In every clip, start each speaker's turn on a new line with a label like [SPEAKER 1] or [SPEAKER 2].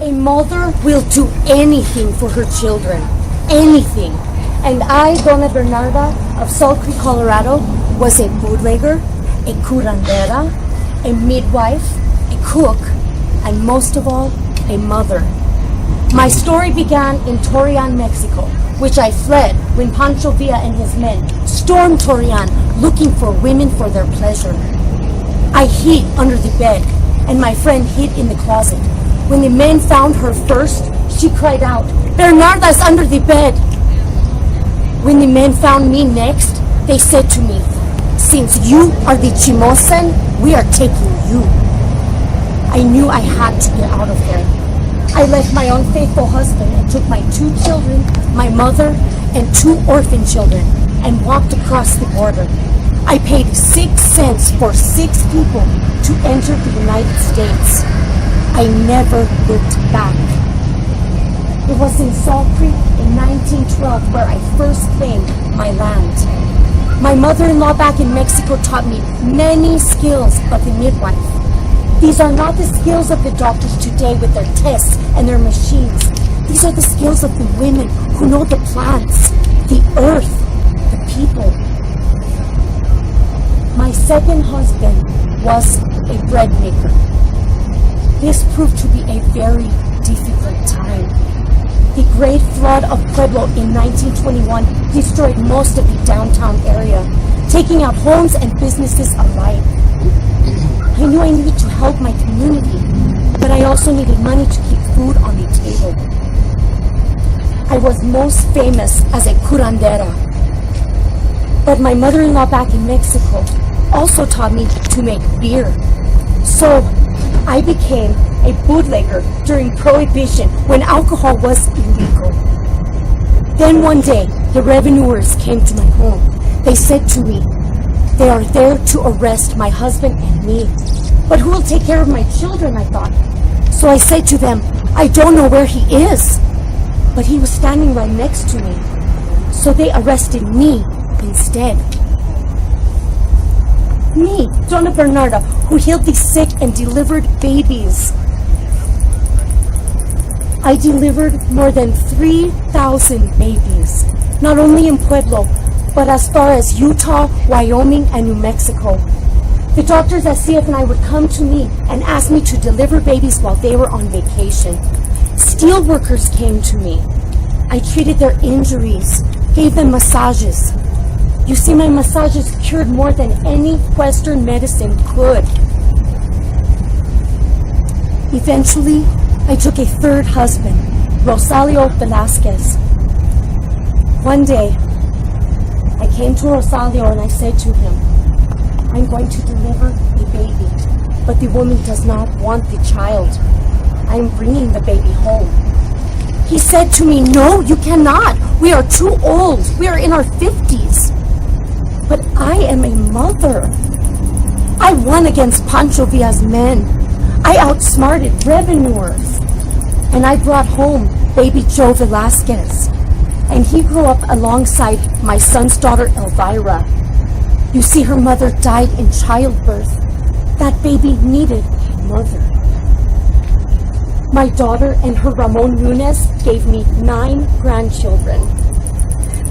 [SPEAKER 1] A mother will do anything for her children. Anything. And I, Doña Bernarda of Salt Creek, Colorado, was a bootlegger, a curandera, a midwife, a cook, and most of all, a mother. My story began in Torreon, Mexico, which I fled when Pancho Villa and his men stormed Torreon looking for women for their pleasure. I hid under the bed, and my friend hid in the closet. When the men found her first, she cried out, "Bernarda's under the bed!" When the men found me next, they said to me, "Since you are the Chimosan, we are taking you." I knew I had to get out of there. I left my unfaithful husband and took my 2 children, my mother, and 2 orphan children, and walked across the border. I paid 6 cents for 6 people to enter the United States. I never looked back. It was in Salt Creek in 1912 where I first claimed my land. My mother-in-law back in Mexico taught me many skills of the midwife. These are not the skills of the doctors today with their tests and their machines. These are the skills of the women who know the plants, the earth, the people. My second husband was a bread maker. This proved to be a very difficult time. The Great Flood of Pueblo in 1921 destroyed most of the downtown area, taking out homes and businesses alike. I knew I needed to help my community, but I also needed money to keep food on the table. I was most famous as a curandera, but my mother-in-law back in Mexico also taught me to make beer. So I became a bootlegger during Prohibition when alcohol was illegal. Then one day, the revenuers came to my home. They said to me, "They are there to arrest my husband and me. But who will take care of my children?" I thought. So I said to them, "I don't know where he is." But he was standing right next to me. So they arrested me instead. Me, Doña Bernarda, who healed the sick and delivered babies. I delivered more than 3,000 babies, not only in Pueblo, but as far as Utah, Wyoming, and New Mexico. The doctors at CF and I would come to me and ask me to deliver babies while they were on vacation. Steel workers came to me. I treated their injuries, gave them massages. You see, my massages cured more than any Western medicine could. Eventually, I took a third husband, Rosalio Velasquez. One day, I came to Rosalio and I said to him, "I'm going to deliver a baby, but the woman does not want the child. I'm bringing the baby home." He said to me, "No, you cannot. We are too old. We are in our 50s. But I am a mother. I won against Pancho Villa's men. I outsmarted revenuers. And I brought home baby Joe Velasquez. And he grew up alongside my son's daughter, Elvira. You see, her mother died in childbirth. That baby needed a mother. My daughter and her Ramon Nunes gave me 9 grandchildren.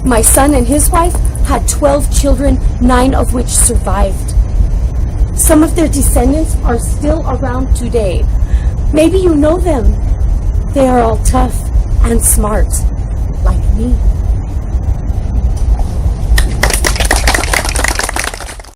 [SPEAKER 1] My son and his wife had 12 children, 9 of which survived. Some of their descendants are still around today. Maybe you know them. They are all tough and smart, like me.